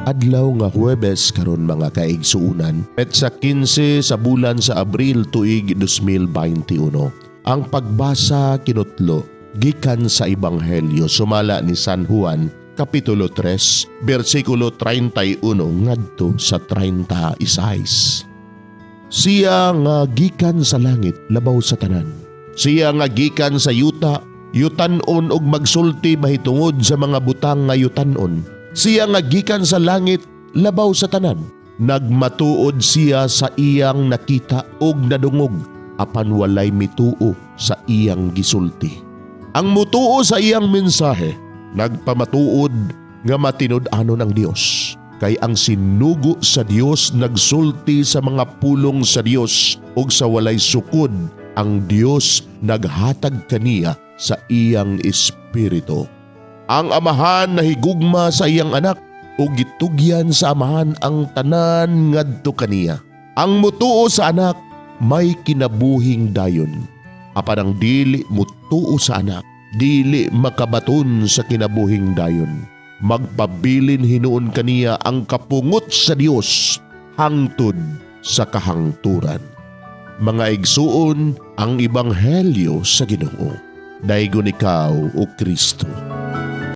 Adlaw nga Huwebes karon mga kaigsuunan, petsa 15 sa bulan sa Abril tuig 2021. Ang pagbasa kinutlo gikan sa Ebanghelyo sumala ni San Juan, Kapitulo 3, versikulo 31 ngadto sa 36. Siya nga gikan sa langit labaw sa tanan. Siya nga gikan sa yuta, yutanon og magsulti mahitungod sa mga butang nga yutanon. Siya nga gikan sa langit labaw sa tanan. Nagmatuod siya sa iyang nakita og nadungog, apan walay mituo sa iyang gisulti. Ang mutuo sa iyang mensahe, nagpamatuod nga matinud-anon ang Dios. Kay ang sinugo sa Dios nagsulti sa mga pulong sa Dios ug sa walay sukod ang Dios naghatag kaniya sa iyang espiritu. Ang amahan nahigugma sa iyang anak ug gitugyan sa amahan ang tanan ngadto kaniya. Ang mutuo sa anak may kinabuhing dayon. Apan ang dili mutuo sa anak, dili makabaton sa kinabuhing dayon. Magpabilin hinuon kaniya ang kapungot sa Dios hangtod sa kahangturan. Mga igsuon, ang Ebanghelyo sa Ginoo. Daygon ikaw o Kristo.